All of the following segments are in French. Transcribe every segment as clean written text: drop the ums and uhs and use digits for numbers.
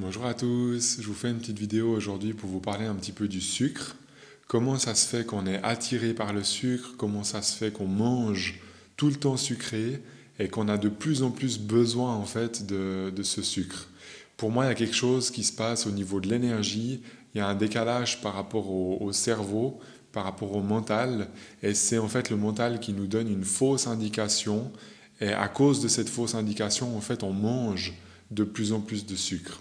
Bonjour à tous, je vous fais une petite vidéo aujourd'hui pour vous parler un petit peu du sucre. Comment ça se fait qu'on est attiré par le sucre, comment ça se fait qu'on mange tout le temps sucré et qu'on a de plus en plus besoin en fait de ce sucre. Pour moi, il y a quelque chose qui se passe au niveau de l'énergie, il y a un décalage par rapport au cerveau, par rapport au mental, et c'est en fait le mental qui nous donne une fausse indication, et à cause de cette fausse indication, en fait, on mange de plus en plus de sucre.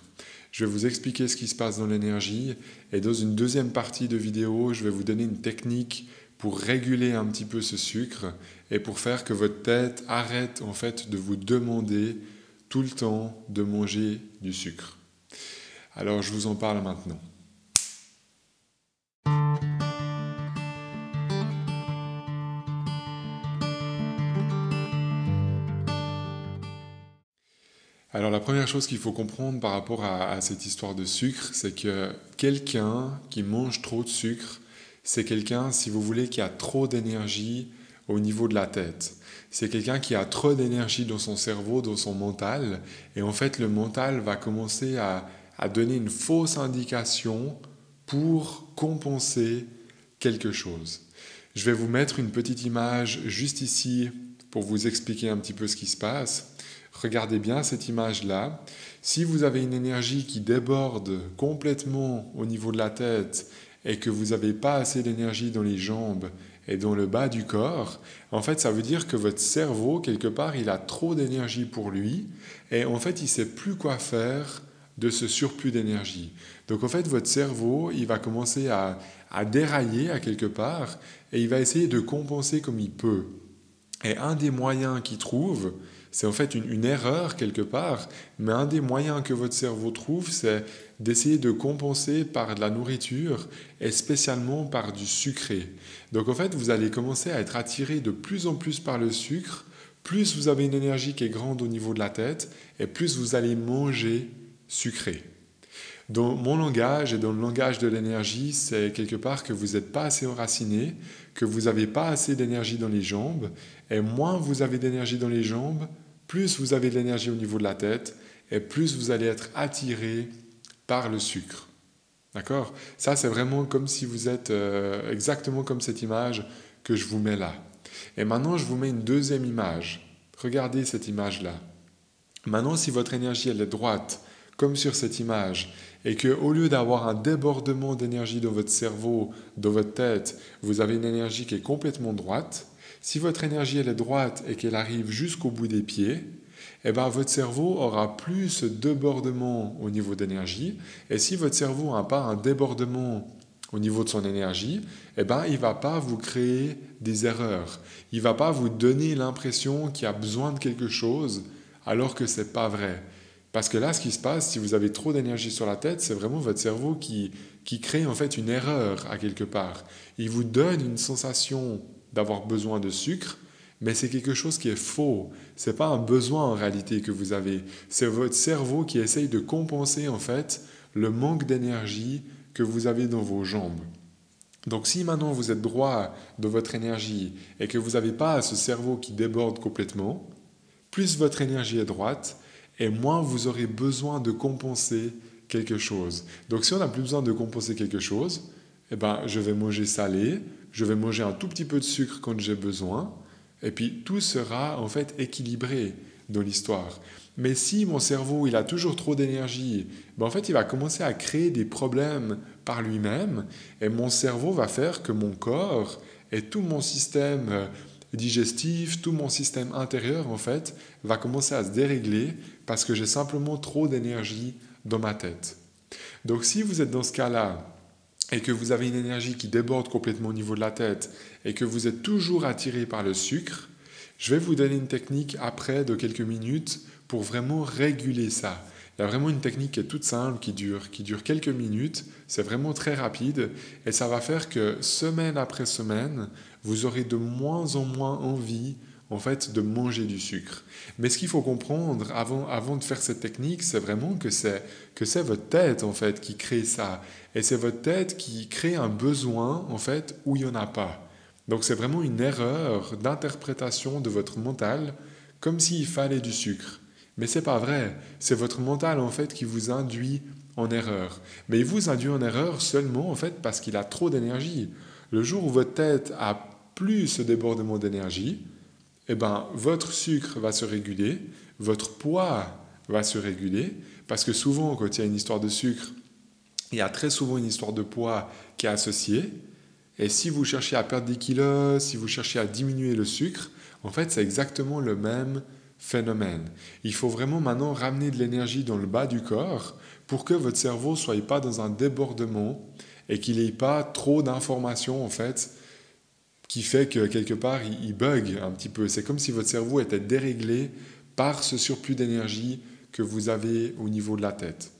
Je vais vous expliquer ce qui se passe dans l'énergie et dans une deuxième partie de vidéo, je vais vous donner une technique pour réguler un petit peu ce sucre et pour faire que votre tête arrête en fait de vous demander tout le temps de manger du sucre. Alors je vous en parle maintenant. Alors la première chose qu'il faut comprendre par rapport à cette histoire de sucre, c'est que quelqu'un qui mange trop de sucre, c'est quelqu'un, si vous voulez, qui a trop d'énergie au niveau de la tête. C'est quelqu'un qui a trop d'énergie dans son cerveau, dans son mental, et en fait le mental va commencer à donner une fausse indication pour compenser quelque chose. Je vais vous mettre une petite image juste ici pour vous expliquer un petit peu ce qui se passe. Regardez bien cette image-là. Si vous avez une énergie qui déborde complètement au niveau de la tête et que vous n'avez pas assez d'énergie dans les jambes et dans le bas du corps, en fait, ça veut dire que votre cerveau, quelque part, il a trop d'énergie pour lui et en fait, il ne sait plus quoi faire de ce surplus d'énergie. Donc, en fait, votre cerveau, il va commencer à dérailler à quelque part et il va essayer de compenser comme il peut. Et un des moyens qu'il trouve, c'est en fait une erreur quelque part, mais un des moyens que votre cerveau trouve, c'est d'essayer de compenser par de la nourriture et spécialement par du sucré. Donc en fait, vous allez commencer à être attiré de plus en plus par le sucre, plus vous avez une énergie qui est grande au niveau de la tête, et plus vous allez manger sucré. Dans mon langage et dans le langage de l'énergie, c'est quelque part que vous n'êtes pas assez enraciné, que vous n'avez pas assez d'énergie dans les jambes, et moins vous avez d'énergie dans les jambes, plus vous avez de l'énergie au niveau de la tête, et plus vous allez être attiré par le sucre. D'accord? Ça, c'est vraiment comme si vous êtes exactement comme cette image que je vous mets là. Et maintenant, je vous mets une deuxième image. Regardez cette image-là. Maintenant, si votre énergie elle est droite, comme sur cette image, et que au lieu d'avoir un débordement d'énergie dans votre cerveau, dans votre tête, vous avez une énergie qui est complètement droite, si votre énergie elle est droite et qu'elle arrive jusqu'au bout des pieds, eh ben, votre cerveau aura plus ce débordement au niveau d'énergie, et si votre cerveau n'a pas un débordement au niveau de son énergie, eh ben, il ne va pas vous créer des erreurs. Il ne va pas vous donner l'impression qu'il y a besoin de quelque chose alors que ce n'est pas vrai. Parce que là, ce qui se passe, si vous avez trop d'énergie sur la tête, c'est vraiment votre cerveau qui crée en fait une erreur à quelque part. Il vous donne une sensation d'avoir besoin de sucre, mais c'est quelque chose qui est faux. Ce n'est pas un besoin en réalité que vous avez. C'est votre cerveau qui essaye de compenser en fait le manque d'énergie que vous avez dans vos jambes. Donc si maintenant vous êtes droit dans votre énergie et que vous n'avez pas ce cerveau qui déborde complètement, plus votre énergie est droite, et moins vous aurez besoin de compenser quelque chose. Donc si on n'a plus besoin de compenser quelque chose, eh ben, je vais manger salé, je vais manger un tout petit peu de sucre quand j'ai besoin, et puis tout sera en fait équilibré dans l'histoire. Mais si mon cerveau il a toujours trop d'énergie, ben en fait il va commencer à créer des problèmes par lui-même, et mon cerveau va faire que mon corps et tout mon système digestif, tout mon système intérieur en fait va commencer à se dérégler parce que j'ai simplement trop d'énergie dans ma tête. Donc si vous êtes dans ce cas-là et que vous avez une énergie qui déborde complètement au niveau de la tête et que vous êtes toujours attiré par le sucre, je vais vous donner une technique après de quelques minutes pour vraiment réguler ça. Il y a vraiment une technique qui est toute simple, qui dure quelques minutes, c'est vraiment très rapide et ça va faire que semaine après semaine, vous aurez de moins en moins envie en fait de manger du sucre. Mais ce qu'il faut comprendre avant de faire cette technique, c'est vraiment que c'est votre tête en fait qui crée ça et c'est votre tête qui crée un besoin en fait où il n'y en a pas. Donc c'est vraiment une erreur d'interprétation de votre mental comme s'il fallait du sucre. Mais c'est pas vrai. C'est votre mental en fait qui vous induit en erreur. Mais il vous induit en erreur seulement en fait parce qu'il a trop d'énergie. Le jour où votre tête a plus ce débordement d'énergie, eh ben, votre sucre va se réguler, votre poids va se réguler, parce que souvent, quand il y a une histoire de sucre, il y a très souvent une histoire de poids qui est associée. Et si vous cherchez à perdre des kilos, si vous cherchez à diminuer le sucre, en fait, c'est exactement le même phénomène. Il faut vraiment maintenant ramener de l'énergie dans le bas du corps pour que votre cerveau ne soit pas dans un débordement et qu'il n'ait pas trop d'informations, en fait, qui fait que quelque part, il bug un petit peu. C'est comme si votre cerveau était déréglé par ce surplus d'énergie que vous avez au niveau de la tête.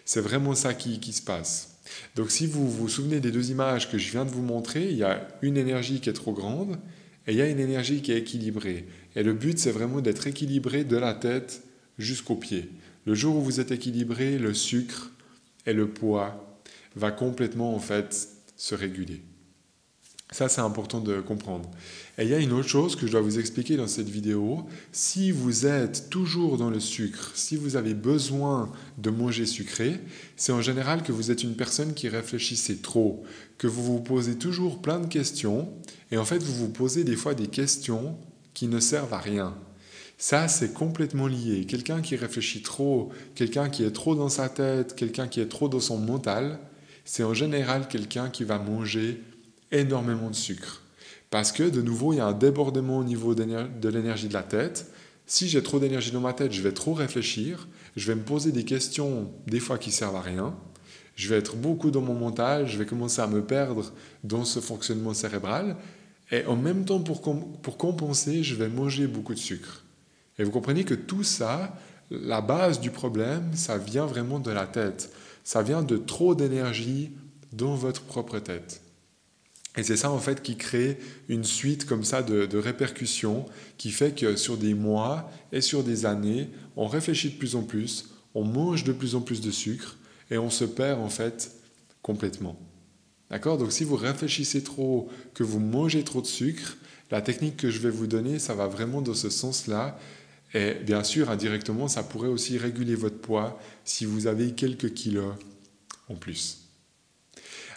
C'est vraiment ça qui se passe. Donc si vous vous souvenez des deux images que je viens de vous montrer, il y a une énergie qui est trop grande et il y a une énergie qui est équilibrée. Et le but, c'est vraiment d'être équilibré de la tête jusqu'aux pieds. Le jour où vous êtes équilibré, le sucre et le poids va complètement en fait se réguler. Ça, c'est important de comprendre. Et il y a une autre chose que je dois vous expliquer dans cette vidéo. Si vous êtes toujours dans le sucre, si vous avez besoin de manger sucré, c'est en général que vous êtes une personne qui réfléchissez trop, que vous vous posez toujours plein de questions, et en fait, vous vous posez des fois des questions qui ne servent à rien. Ça, c'est complètement lié. Quelqu'un qui réfléchit trop, quelqu'un qui est trop dans sa tête, quelqu'un qui est trop dans son mental, c'est en général quelqu'un qui va manger énormément de sucre. Parce que, de nouveau, il y a un débordement au niveau de l'énergie de la tête. Si j'ai trop d'énergie dans ma tête, je vais trop réfléchir, je vais me poser des questions, des fois qui servent à rien, je vais être beaucoup dans mon mental, je vais commencer à me perdre dans ce fonctionnement cérébral, et en même temps, pour compenser, je vais manger beaucoup de sucre. Et vous comprenez que tout ça, la base du problème, ça vient vraiment de la tête. Ça vient de trop d'énergie dans votre propre tête. Et c'est ça en fait qui crée une suite comme ça de répercussions qui fait que sur des mois et sur des années, on réfléchit de plus en plus, on mange de plus en plus de sucre et on se perd en fait complètement. D'accord? Donc si vous réfléchissez trop, que vous mangez trop de sucre, la technique que je vais vous donner, ça va vraiment dans ce sens-là. Et bien sûr, indirectement, ça pourrait aussi réguler votre poids si vous avez quelques kilos en plus.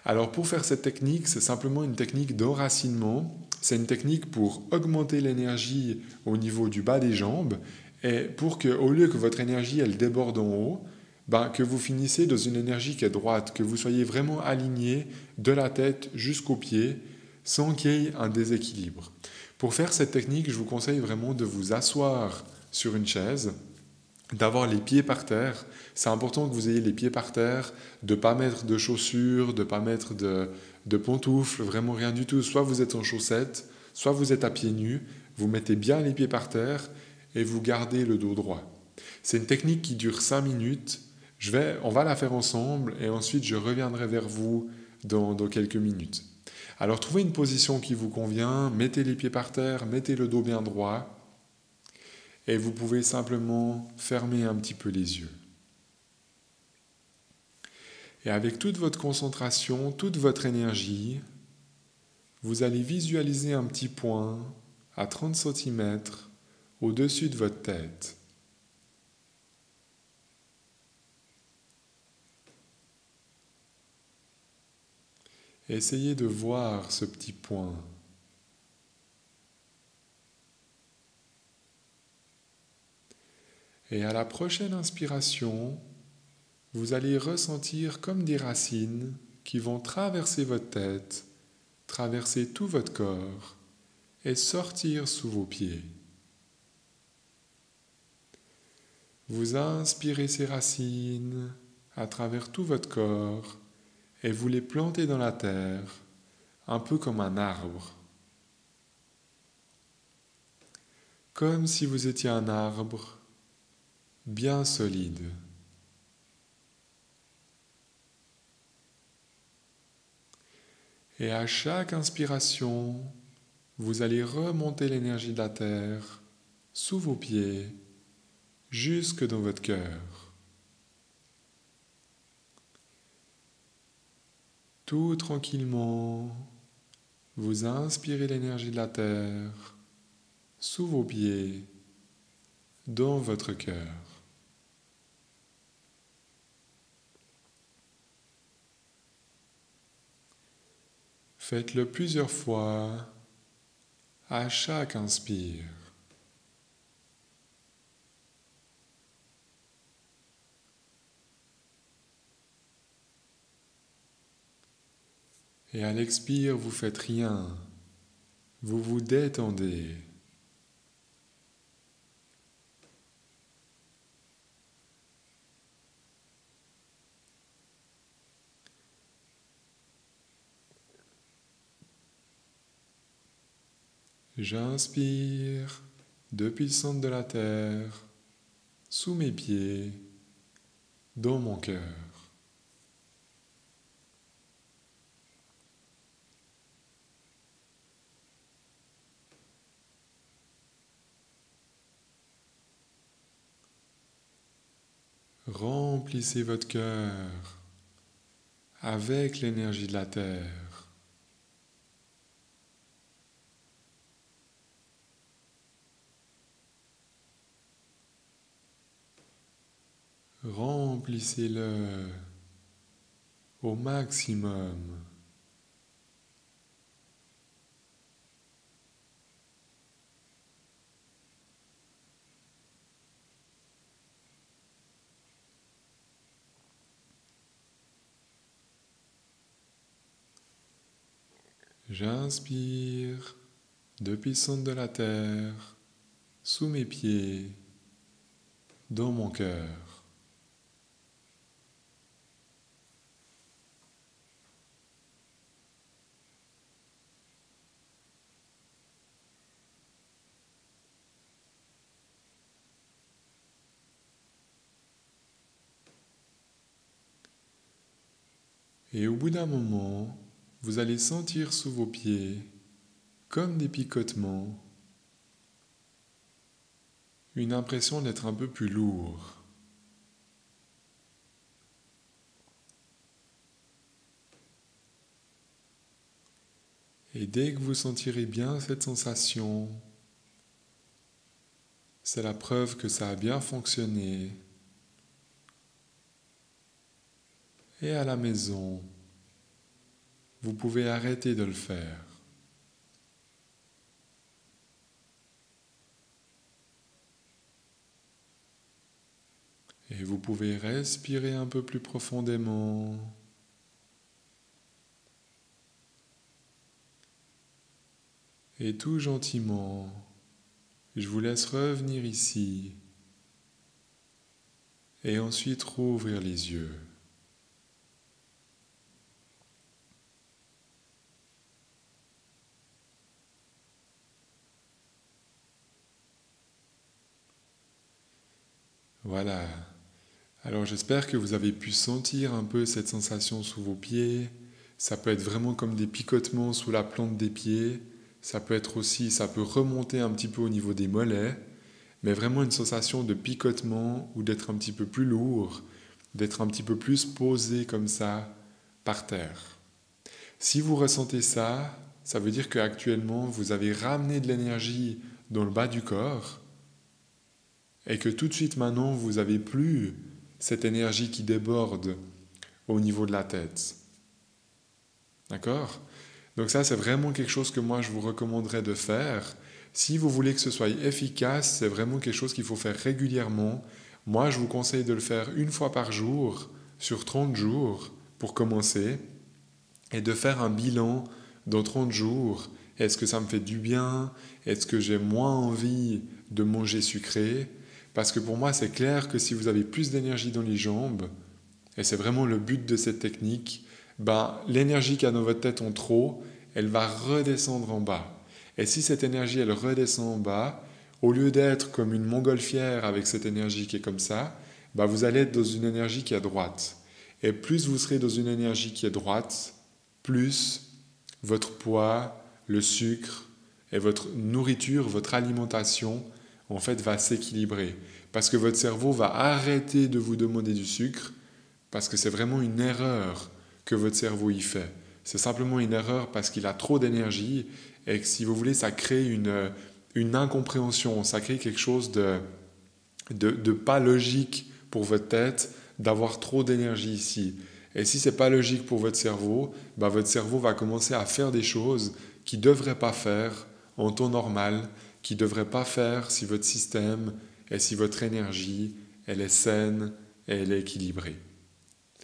Alors pour faire cette technique, c'est simplement une technique d'enracinement. C'est une technique pour augmenter l'énergie au niveau du bas des jambes et pour que, au lieu que votre énergie elle déborde en haut, que vous finissez dans une énergie qui est droite, que vous soyez vraiment aligné de la tête jusqu'aux pieds sans qu'il y ait un déséquilibre. Pour faire cette technique, je vous conseille vraiment de vous asseoir sur une chaise, d'avoir les pieds par terre. C'est important que vous ayez les pieds par terre, de ne pas mettre de chaussures, de ne pas mettre de pantoufles, vraiment rien du tout. Soit vous êtes en chaussettes, soit vous êtes à pieds nus, vous mettez bien les pieds par terre et vous gardez le dos droit. C'est une technique qui dure 5 minutes. On va la faire ensemble et ensuite je reviendrai vers vous dans quelques minutes. Alors trouvez une position qui vous convient, mettez les pieds par terre, mettez le dos bien droit. Et vous pouvez simplement fermer un petit peu les yeux. Et avec toute votre concentration, toute votre énergie, vous allez visualiser un petit point à 30 cm au-dessus de votre tête. Essayez de voir ce petit point. Et à la prochaine inspiration, vous allez ressentir comme des racines qui vont traverser votre tête, traverser tout votre corps et sortir sous vos pieds. Vous inspirez ces racines à travers tout votre corps et vous les plantez dans la terre, un peu comme un arbre. Comme si vous étiez un arbre bien solide. Et à chaque inspiration, vous allez remonter l'énergie de la terre sous vos pieds, jusque dans votre cœur. Tout tranquillement, vous inspirez l'énergie de la terre sous vos pieds, dans votre cœur. Faites-le plusieurs fois à chaque inspire. Et à l'expire, vous faites rien. Vous vous détendez. J'inspire depuis le centre de la terre, sous mes pieds, dans mon cœur. Remplissez votre cœur avec l'énergie de la terre. Remplissez-le au maximum. J'inspire depuis le centre de la terre, sous mes pieds, dans mon cœur. Et au bout d'un moment, vous allez sentir sous vos pieds, comme des picotements, une impression d'être un peu plus lourd. Et dès que vous sentirez bien cette sensation, c'est la preuve que ça a bien fonctionné. Et à la maison, vous pouvez arrêter de le faire. Et vous pouvez respirer un peu plus profondément. Et tout gentiment, je vous laisse revenir ici et ensuite rouvrir les yeux. Voilà. Alors j'espère que vous avez pu sentir un peu cette sensation sous vos pieds. Ça peut être vraiment comme des picotements sous la plante des pieds. Ça peut être aussi, ça peut remonter un petit peu au niveau des mollets, mais vraiment une sensation de picotement ou d'être un petit peu plus lourd, d'être un petit peu plus posé comme ça par terre. Si vous ressentez ça, ça veut dire qu'actuellement vous avez ramené de l'énergie dans le bas du corps et que tout de suite maintenant vous n'avez plus cette énergie qui déborde au niveau de la tête. D'accord ? Donc ça, c'est vraiment quelque chose que moi je vous recommanderais de faire. Si vous voulez que ce soit efficace, c'est vraiment quelque chose qu'il faut faire régulièrement. Moi, je vous conseille de le faire une fois par jour, sur 30 jours, pour commencer, et de faire un bilan dans 30 jours. Est-ce que ça me fait du bien? Est-ce que j'ai moins envie de manger sucré? Parce que pour moi, c'est clair que si vous avez plus d'énergie dans les jambes, et c'est vraiment le but de cette technique, l'énergie qu'il y a dans votre tête en trop, elle va redescendre en bas. Et si cette énergie, elle redescend en bas, au lieu d'être comme une montgolfière avec cette énergie qui est comme ça, vous allez être dans une énergie qui est droite. Et plus vous serez dans une énergie qui est droite, plus votre poids, le sucre et votre nourriture, votre alimentation, en fait, va s'équilibrer. Parce que votre cerveau va arrêter de vous demander du sucre, parce que c'est vraiment une erreur que votre cerveau y fait. C'est simplement une erreur parce qu'il a trop d'énergie et que si vous voulez, ça crée une incompréhension, ça crée quelque chose de pas logique pour votre tête d'avoir trop d'énergie ici. Et si c'est pas logique pour votre cerveau va commencer à faire des choses qu'il ne devrait pas faire en temps normal, qu'il ne devrait pas faire si votre système et si votre énergie, elle est saine et elle est équilibrée.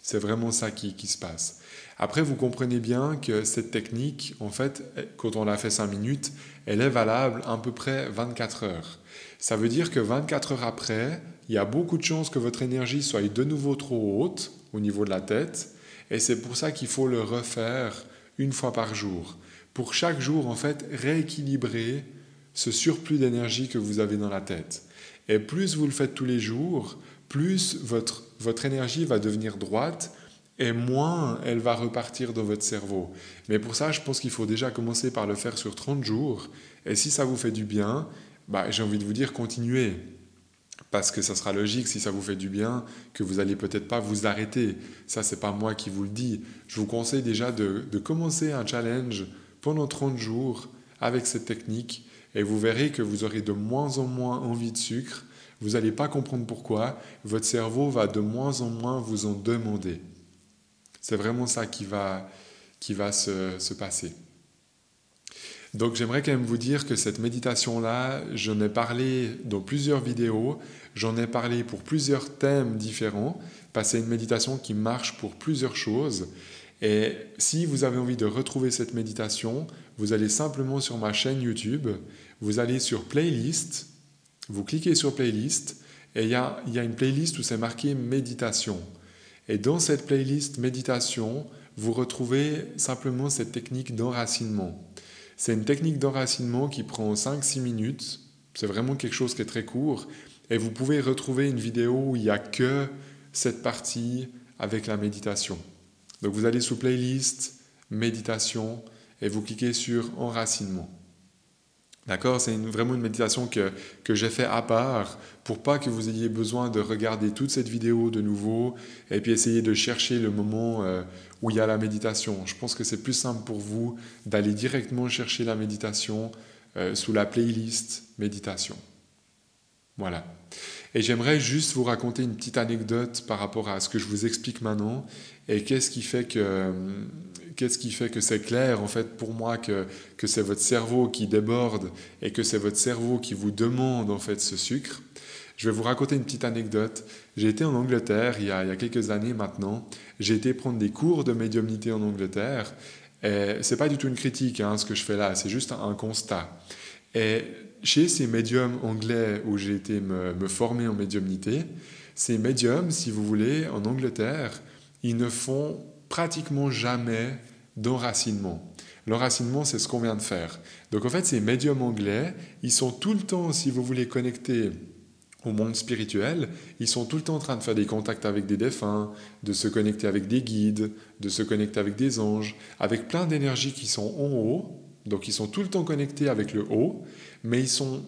C'est vraiment ça qui se passe. Après, vous comprenez bien que cette technique, en fait, quand on l'a fait 5 minutes, elle est valable à peu près 24 heures. Ça veut dire que 24 heures après, il y a beaucoup de chances que votre énergie soit de nouveau trop haute au niveau de la tête. Et c'est pour ça qu'il faut le refaire une fois par jour. Pour chaque jour, en fait, rééquilibrer ce surplus d'énergie que vous avez dans la tête. Et plus vous le faites tous les jours, plus votre énergie va devenir droite et moins elle va repartir dans votre cerveau. Mais pour ça, je pense qu'il faut déjà commencer par le faire sur 30 jours. Et si ça vous fait du bien, j'ai envie de vous dire continuez. Parce que ça sera logique, si ça vous fait du bien, que vous n'allez peut-être pas vous arrêter. Ça, c'est pas moi qui vous le dis. Je vous conseille déjà de commencer un challenge pendant 30 jours avec cette technique et vous verrez que vous aurez de moins en moins envie de sucre. Vous n'allez pas comprendre pourquoi. Votre cerveau va de moins en moins vous en demander. C'est vraiment ça qui va se passer. Donc j'aimerais quand même vous dire que cette méditation-là, j'en ai parlé dans plusieurs vidéos, j'en ai parlé pour plusieurs thèmes différents, parce que c'est une méditation qui marche pour plusieurs choses. Et si vous avez envie de retrouver cette méditation, vous allez simplement sur ma chaîne YouTube, vous allez sur Playlist, vous cliquez sur Playlist, et il y a une playlist où c'est marqué Méditation. Et dans cette playlist Méditation, vous retrouvez simplement cette technique d'enracinement. C'est une technique d'enracinement qui prend 5-6 minutes. C'est vraiment quelque chose qui est très court. Et vous pouvez retrouver une vidéo où il n'y a que cette partie avec la méditation. Donc vous allez sous Playlist, Méditation, et vous cliquez sur Enracinement. D'accord ? C'est vraiment une méditation que j'ai fait à part pour pas que vous ayez besoin de regarder toute cette vidéo de nouveau et puis essayer de chercher le moment où il y a la méditation. Je pense que c'est plus simple pour vous d'aller directement chercher la méditation sous la playlist méditation. Voilà. Et j'aimerais juste vous raconter une petite anecdote par rapport à ce que je vous explique maintenant et qu'est-ce qui fait que c'est clair en fait pour moi que c'est votre cerveau qui déborde et que c'est votre cerveau qui vous demande en fait ce sucre. Je vais vous raconter une petite anecdote. J'ai été en Angleterre il y a quelques années maintenant. J'ai été prendre des cours de médiumnité en Angleterre. Et c'est pas du tout une critique ce que je fais là, c'est juste un constat. Et chez ces médiums anglais où j'ai été me former en médiumnité, ces médiums, si vous voulez, en Angleterre, ils ne font pratiquement jamais d'enracinement. L'enracinement, c'est ce qu'on vient de faire. Donc en fait, ces médiums anglais, ils sont tout le temps, si vous voulez, connectés au monde spirituel, ils sont tout le temps en train de faire des contacts avec des défunts, de se connecter avec des guides, de se connecter avec des anges, avec plein d'énergies qui sont en haut. Donc ils sont tout le temps connectés avec le haut, mais ils sont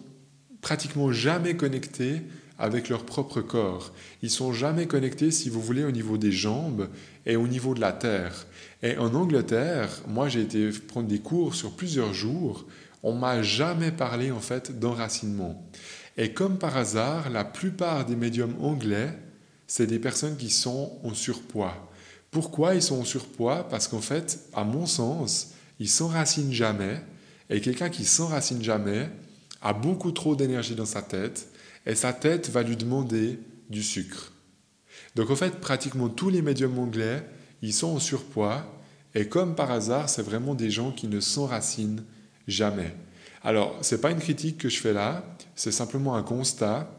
pratiquement jamais connectés avec leur propre corps. Ils sont jamais connectés, si vous voulez, au niveau des jambes et au niveau de la terre. Et en Angleterre, moi j'ai été prendre des cours sur plusieurs jours, on m'a jamais parlé en fait d'enracinement. Et comme par hasard, la plupart des médiums anglais, c'est des personnes qui sont en surpoids. Pourquoi ils sont en surpoids ? Parce qu'en fait, à mon sens, ils s'enracinent jamais, et quelqu'un qui s'enracine jamais a beaucoup trop d'énergie dans sa tête, et sa tête va lui demander du sucre. Donc en fait, pratiquement tous les médiums anglais, ils sont en surpoids, et comme par hasard, c'est vraiment des gens qui ne s'enracinent jamais. Alors, ce n'est pas une critique que je fais là, c'est simplement un constat,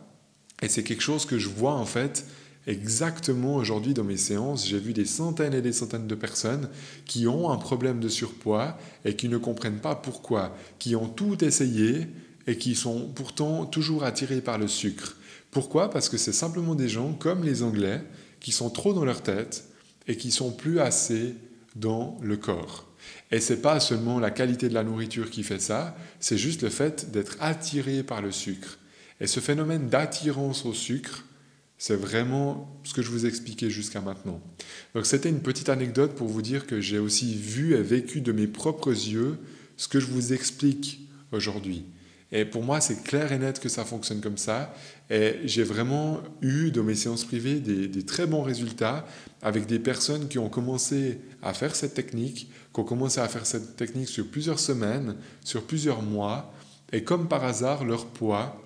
et c'est quelque chose que je vois en fait exactement aujourd'hui dans mes séances. J'ai vu des centaines et des centaines de personnes qui ont un problème de surpoids et qui ne comprennent pas pourquoi, qui ont tout essayé et qui sont pourtant toujours attirés par le sucre. Pourquoi ? Parce que c'est simplement des gens comme les Anglais qui sont trop dans leur tête et qui sont plus assez dans le corps. Et ce n'est pas seulement la qualité de la nourriture qui fait ça, c'est juste le fait d'être attiré par le sucre. Et ce phénomène d'attirance au sucre, c'est vraiment ce que je vous expliquais jusqu'à maintenant. Donc c'était une petite anecdote pour vous dire que j'ai aussi vu et vécu de mes propres yeux ce que je vous explique aujourd'hui. Et pour moi, c'est clair et net que ça fonctionne comme ça. Et j'ai vraiment eu dans mes séances privées des très bons résultats avec des personnes qui ont commencé à faire cette technique, qui ont commencé à faire cette technique sur plusieurs semaines, sur plusieurs mois. Et comme par hasard, leur poids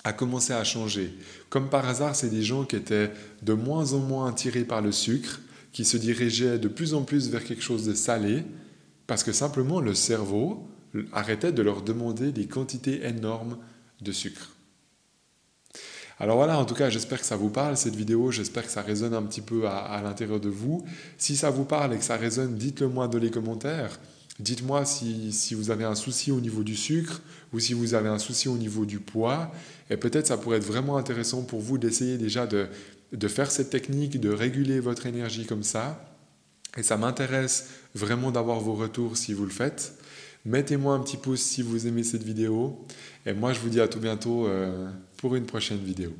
a commencé à changer. Comme par hasard, c'est des gens qui étaient de moins en moins attirés par le sucre, qui se dirigeaient de plus en plus vers quelque chose de salé, parce que simplement le cerveau arrêtait de leur demander des quantités énormes de sucre. Alors voilà, en tout cas, j'espère que ça vous parle, cette vidéo, j'espère que ça résonne un petit peu à l'intérieur de vous. Si ça vous parle et que ça résonne, dites-le moi dans les commentaires. Dites-moi si vous avez un souci au niveau du sucre ou si vous avez un souci au niveau du poids. Et peut-être ça pourrait être vraiment intéressant pour vous d'essayer déjà de faire cette technique, de réguler votre énergie comme ça. Et ça m'intéresse vraiment d'avoir vos retours si vous le faites. Mettez-moi un petit pouce si vous aimez cette vidéo. Et moi, je vous dis à tout bientôt pour une prochaine vidéo.